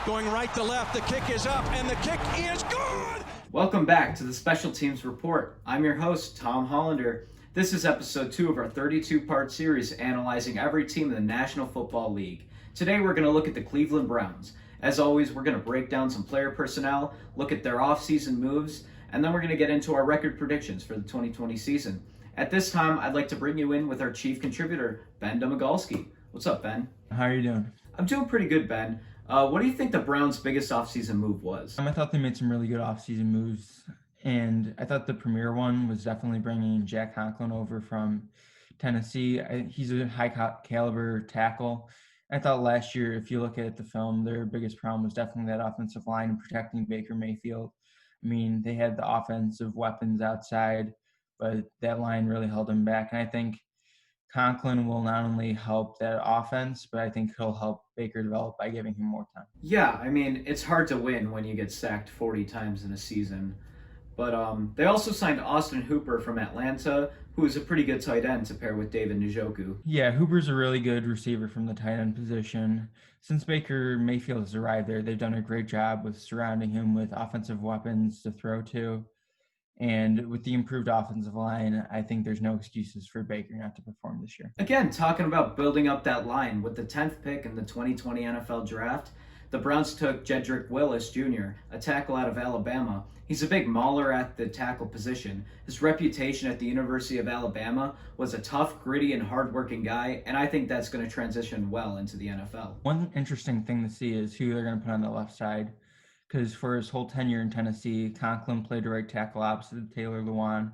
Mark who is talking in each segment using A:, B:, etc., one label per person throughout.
A: Going right to left. The kick is up, and the kick is good!
B: Welcome back to the Special Teams Report. I'm your host, Tom Hollander. This is episode 2 of our 32-part series analyzing every team in the National Football League. Today we're going to look at the Cleveland Browns. As always, we're going to break down some player personnel, look at their off-season moves, and then we're going to get into our record predictions for the 2020 season. At this time, I'd like to bring you in with our chief contributor, Ben Domagalski. What's up, Ben?
C: How are you doing?
B: I'm doing pretty good, Ben. What do you think the Browns' biggest offseason move was?
C: I thought they made some really good offseason moves, and I thought the premier one was definitely bringing Jack Conklin over from Tennessee. He's a high-caliber tackle. I thought last year, if you look at the film, their biggest problem was definitely that offensive line and protecting Baker Mayfield. I mean, they had the offensive weapons outside, but that line really held them back, and I think Conklin will not only help that offense, but I think he'll help Baker develop by giving him more time.
B: Yeah, I mean, it's hard to win when you get sacked 40 times in a season. But they also signed Austin Hooper from Atlanta, who is a pretty good tight end to pair with David Njoku.
C: Yeah, Hooper's a really good receiver from the tight end position. Since Baker Mayfield has arrived there, they've done a great job with surrounding him with offensive weapons to throw to. And with the improved offensive line, I think there's no excuses for Baker not to perform this year.
B: Again, talking about building up that line, with the 10th pick in the 2020 NFL Draft, the Browns took Jedrick Willis Jr., a tackle out of Alabama. He's a big mauler at the tackle position. His reputation at the University of Alabama was a tough, gritty, and hardworking guy, and I think that's going to transition well into the NFL.
C: One interesting thing to see is who they're going to put on the left side, because for his whole tenure in Tennessee, Conklin played right tackle opposite Taylor Lewan,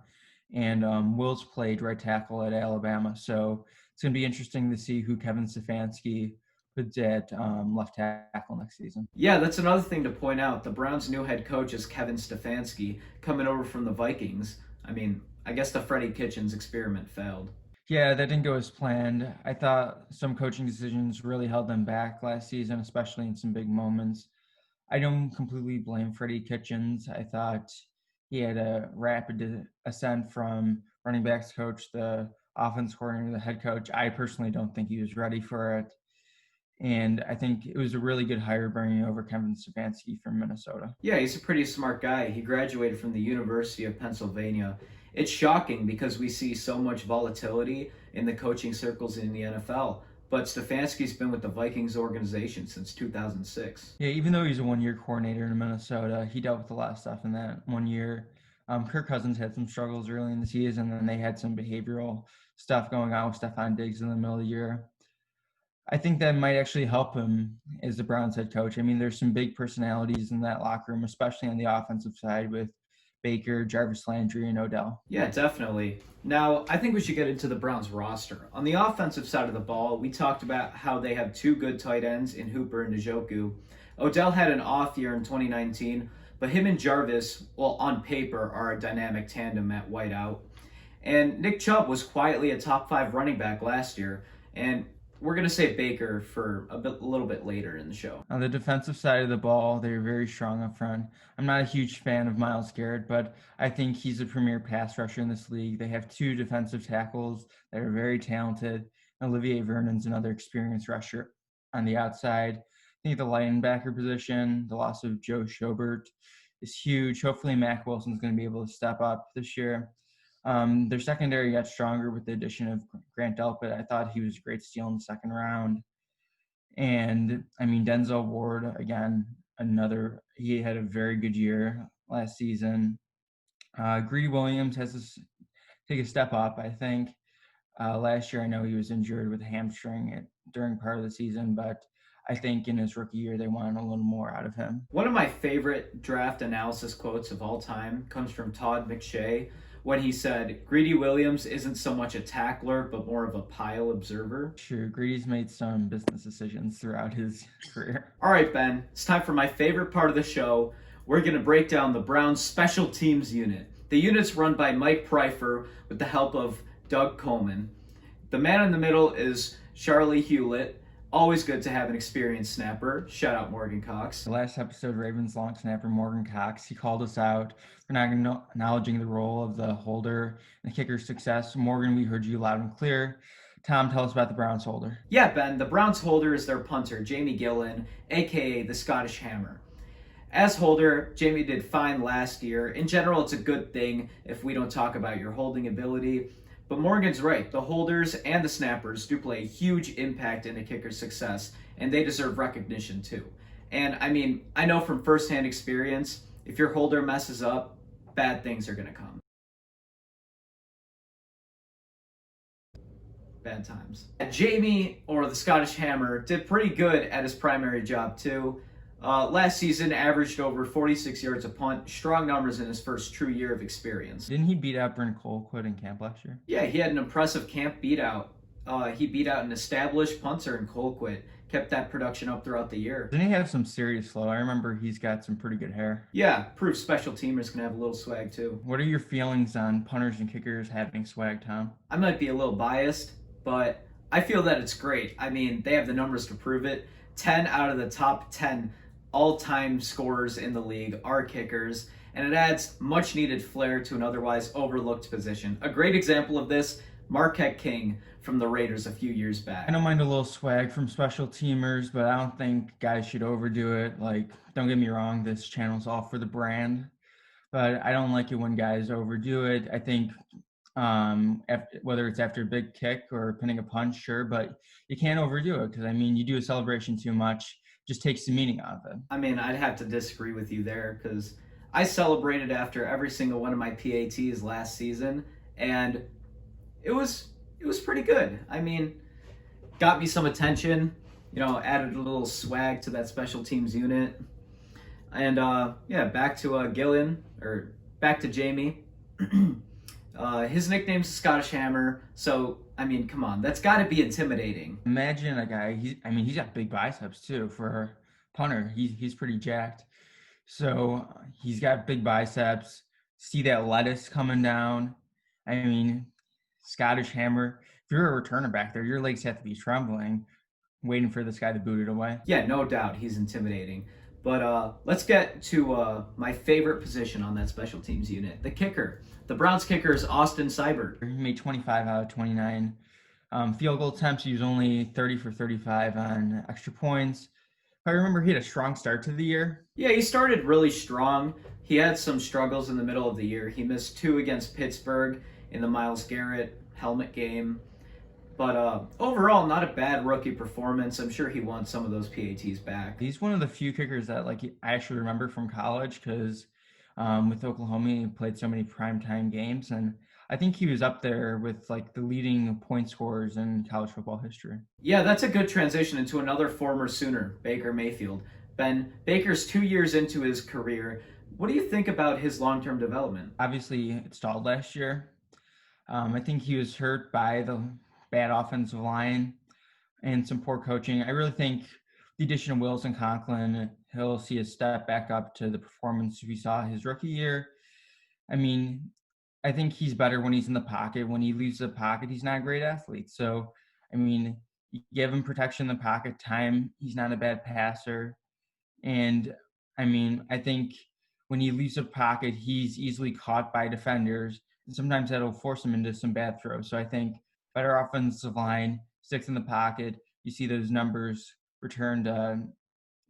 C: and Wills played right tackle at Alabama. So it's going to be interesting to see who Kevin Stefanski puts at left tackle next season.
B: Yeah, that's another thing to point out. The Browns' new head coach is Kevin Stefanski, coming over from the Vikings. I mean, I guess the Freddie Kitchens experiment failed.
C: Yeah, that didn't go as planned. I thought some coaching decisions really held them back last season, especially in some big moments. I don't completely blame Freddie Kitchens. I thought he had a rapid ascent from running backs coach, the offense coordinator, the head coach. I personally don't think he was ready for it. And I think it was a really good hire bringing over Kevin Stefanski from Minnesota.
B: Yeah, he's a pretty smart guy. He graduated from the University of Pennsylvania. It's shocking because we see so much volatility in the coaching circles in the NFL. But Stefanski's been with the Vikings organization since 2006.
C: Yeah, even though he's a one-year coordinator in Minnesota, he dealt with a lot of stuff in that 1 year. Kirk Cousins had some struggles early in the season, and then they had some behavioral stuff going on with Stephon Diggs in the middle of the year. I think that might actually help him as the Browns head coach. I mean, there's some big personalities in that locker room, especially on the offensive side with Baker, Jarvis Landry, and Odell.
B: Yeah, definitely. Now, I think we should get into the Browns roster. On the offensive side of the ball, we talked about how they have two good tight ends in Hooper and Njoku. Odell had an off year in 2019, but him and Jarvis, well, on paper, are a dynamic tandem at wideout. And Nick Chubb was quietly a top 5 running back last year, and we're going to save Baker for a little bit later in the show.
C: On the defensive side of the ball, they're very strong up front. I'm not a huge fan of Myles Garrett, but I think he's a premier pass rusher in this league. They have two defensive tackles that are very talented. Olivier Vernon's another experienced rusher on the outside. I think the linebacker position, the loss of Joe Schobert is huge. Hopefully Mack Wilson's going to be able to step up this year. Their secondary got stronger with the addition of Grant Delpit. I thought he was a great steal in the second round. And, I mean, Denzel Ward, again, he had a very good year last season. Greedy Williams has to take a step up, I think. Last year, I know he was injured with a hamstring during part of the season, but I think in his rookie year, they wanted a little more out of him.
B: One of my favorite draft analysis quotes of all time comes from Todd McShay, when he said, Greedy Williams isn't so much a tackler, but more of a pile observer.
C: Sure, Greedy's made some business decisions throughout his career.
B: All right, Ben, it's time for my favorite part of the show. We're going to break down the Browns special teams unit. The unit's run by Mike Pryfer with the help of Doug Coleman. The man in the middle is Charlie Hewlett. Always good to have an experienced snapper. Shout out Morgan Cox.
C: The last episode, Ravens long snapper Morgan Cox, he called us out for not acknowledging the role of the holder and the kicker's success. Morgan, we heard you loud and clear. Tom, tell us about the Browns holder.
B: Yeah, Ben, the Browns holder is their punter, Jamie Gillan, aka the Scottish Hammer. As holder, Jamie did fine last year. In general, it's a good thing if we don't talk about your holding ability. But Morgan's right. The holders and the snappers do play a huge impact in a kicker's success, and they deserve recognition too. And I mean, I know from firsthand experience, if your holder messes up, bad things are going to come. Bad times. Jamie, or the Scottish Hammer, did pretty good at his primary job too. Last season, averaged over 46 yards a punt, strong numbers in his first true year of experience.
C: Didn't he beat out Brent Colquitt in camp last year?
B: Yeah, he had an impressive camp beat-out. He beat out an established punter in Colquitt, kept that production up throughout the year.
C: Didn't he have some serious flow? I remember he's got some pretty good hair.
B: Yeah, proof special teamers can have a little swag too.
C: What are your feelings on punters and kickers having swag, Tom?
B: I might be a little biased, but I feel that it's great. I mean, they have the numbers to prove it. 10 out of the top 10 all-time scorers in the league are kickers, and it adds much-needed flair to an otherwise overlooked position. A great example of this, Marquette King from the Raiders a few years back.
C: I don't mind a little swag from special teamers, but I don't think guys should overdo it. Like, don't get me wrong, this channel's all for the brand, but I don't like it when guys overdo it. I think whether it's after a big kick or pinning a punch, sure, but you can't overdo it because, I mean, you do a celebration too much, just takes the meaning out of it.
B: I mean, I'd have to disagree with you there because I celebrated after every single one of my PATs last season, and it was pretty good. I mean, got me some attention, added a little swag to that special teams unit. And back to Jamie. His nickname's Scottish Hammer, so I mean, come on, that's got to be intimidating.
C: Imagine a guy. He's got big biceps too for a punter. He's pretty jacked, so he's got big biceps. See that lettuce coming down. I mean, Scottish Hammer. If you're a returner back there, your legs have to be trembling, waiting for this guy to boot it away.
B: Yeah, no doubt, he's intimidating. But let's get to my favorite position on that special teams unit, the kicker. The Browns kicker is Austin Seibert.
C: He made 25 out of 29 field goal attempts. He was only 30 for 35 on extra points. If I remember, he had a strong start to the year.
B: Yeah, he started really strong. He had some struggles in the middle of the year. He missed 2 against Pittsburgh in the Myles Garrett helmet game. But overall, not a bad rookie performance. I'm sure he wants some of those PATs back.
C: He's one of the few kickers that I actually remember from college because with Oklahoma, he played so many primetime games. And I think he was up there with the leading point scorers in college football history.
B: Yeah, that's a good transition into another former Sooner, Baker Mayfield. Ben, Baker's 2 years into his career. What do you think about his long-term development?
C: Obviously, it stalled last year. I think he was hurt by the bad offensive line and some poor coaching. I really think the addition of Wilson Conklin, he'll see a step back up to the performance we saw his rookie year. I mean, I think he's better when he's in the pocket. When he leaves the pocket, he's not a great athlete. So, I mean, you give him protection in the pocket time. He's not a bad passer. And, I mean, I think when he leaves the pocket, he's easily caught by defenders. And sometimes that'll force him into some bad throws. So I think better offensive line, sticks in the pocket, you see those numbers return to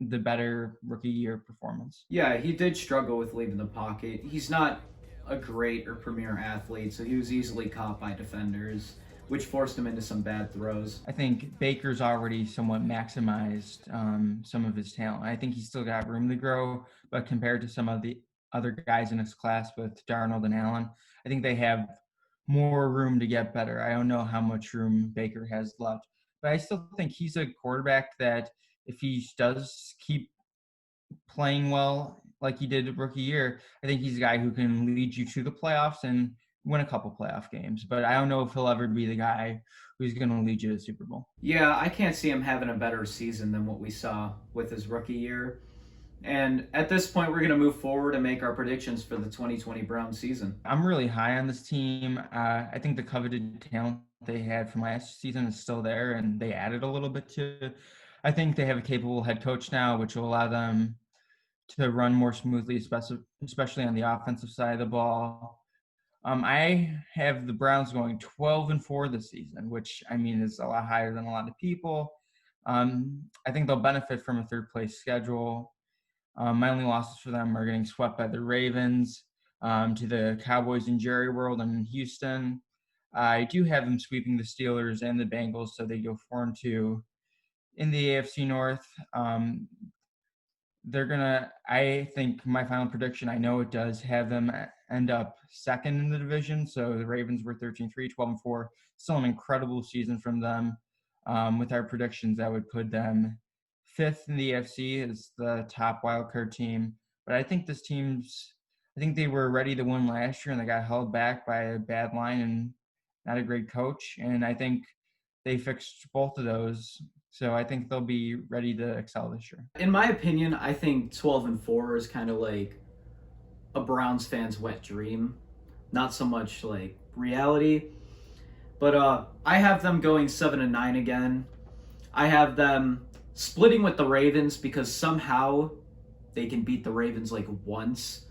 C: the better rookie year performance.
B: Yeah, he did struggle with leaving the pocket. He's not a great or premier athlete, so he was easily caught by defenders, which forced him into some bad throws.
C: I think Baker's already somewhat maximized some of his talent. I think he's still got room to grow, but compared to some of the other guys in his class with Darnold and Allen, I think they have more room to get better. I don't know how much room Baker has left, but I still think he's a quarterback that if he does keep playing well like he did rookie year, I think he's a guy who can lead you to the playoffs and win a couple playoff games. But I don't know if he'll ever be the guy who's going to lead you to the Super Bowl.
B: Yeah, I can't see him having a better season than what we saw with his rookie year. And at this point, we're going to move forward and make our predictions for the 2020 Browns season.
C: I'm really high on this team. I think the coveted talent they had from last season is still there, and they added a little bit to it. I think they have a capable head coach now, which will allow them to run more smoothly, especially on the offensive side of the ball. I have the Browns going 12-4 this season, which I mean is a lot higher than a lot of people. I think they'll benefit from a third place schedule. My only losses for them are getting swept by the Ravens, to the Cowboys in Jerry World and Houston. I do have them sweeping the Steelers and the Bengals, so they go 4-2 in the AFC North. I think my final prediction, I know it does have them end up second in the division. So the Ravens were 13-3, 12-4. Still an incredible season from them. With our predictions, that would put them fifth in the AFC as the top wildcard team. But I think I think they were ready to win last year and they got held back by a bad line and not a great coach. And I think they fixed both of those. So I think they'll be ready to excel this year.
B: In my opinion, I think 12-4 is kind of like a Browns fan's wet dream, not so much like reality. But I have them going 7-9 again. I have them splitting with the Ravens because somehow they can beat the Ravens like once.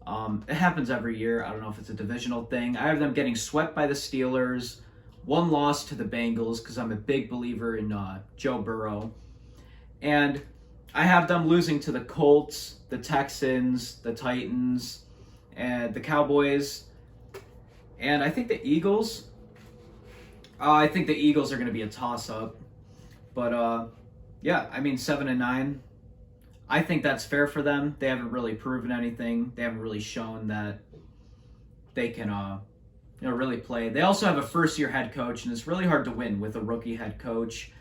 B: It happens every year. I don't know if it's a divisional thing. I have them getting swept by the Steelers, one loss to the Bengals because I'm a big believer in Joe Burrow. And I have them losing to the Colts, the Texans, the Titans, and the Cowboys. And I think the Eagles. I think the Eagles are going to be a toss-up. But yeah, I mean 7-9. I think that's fair for them. They haven't really proven anything. They haven't really shown that they can really play. They also have a first-year head coach, and it's really hard to win with a rookie head coach.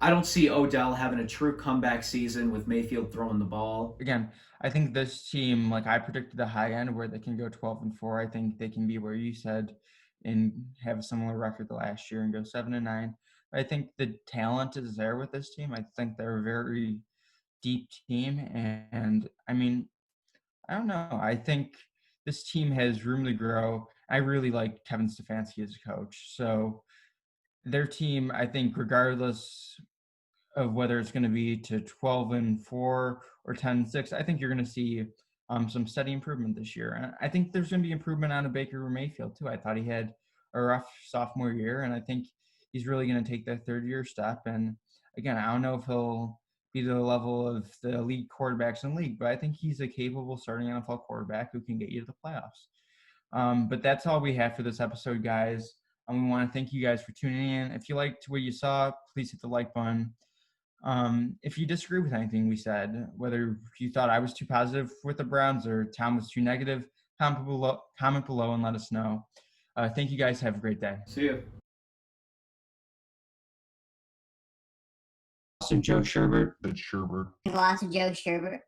B: I don't see Odell having a true comeback season with Mayfield throwing the ball.
C: Again, I think this team, like I predicted the high end where they can go 12-4. I think they can be where you said and have a similar record to last year and go 7-9. I think the talent is there with this team. I think they're a very deep team. And I mean, I don't know. I think this team has room to grow. I really like Kevin Stefanski as a coach. So their team, I think, regardless of whether it's going to be to 12-4 or 10-6, I think you're going to see some steady improvement this year. And I think there's going to be improvement on a Baker Mayfield too. I thought he had a rough sophomore year, and I think he's really going to take that third year step. And again, I don't know if he'll be to the level of the elite quarterbacks in the league, but I think he's a capable starting NFL quarterback who can get you to the playoffs. But that's all we have for this episode, guys. We want to thank you guys for tuning in. If you liked what you saw, please hit the like button. If you disagree with anything we said, whether you thought I was too positive with the Browns or Tom was too negative, comment below and let us know. Thank you guys. Have a great day.
B: See you.
C: Joe Sherbert.
D: Lost of Joe Sherbert.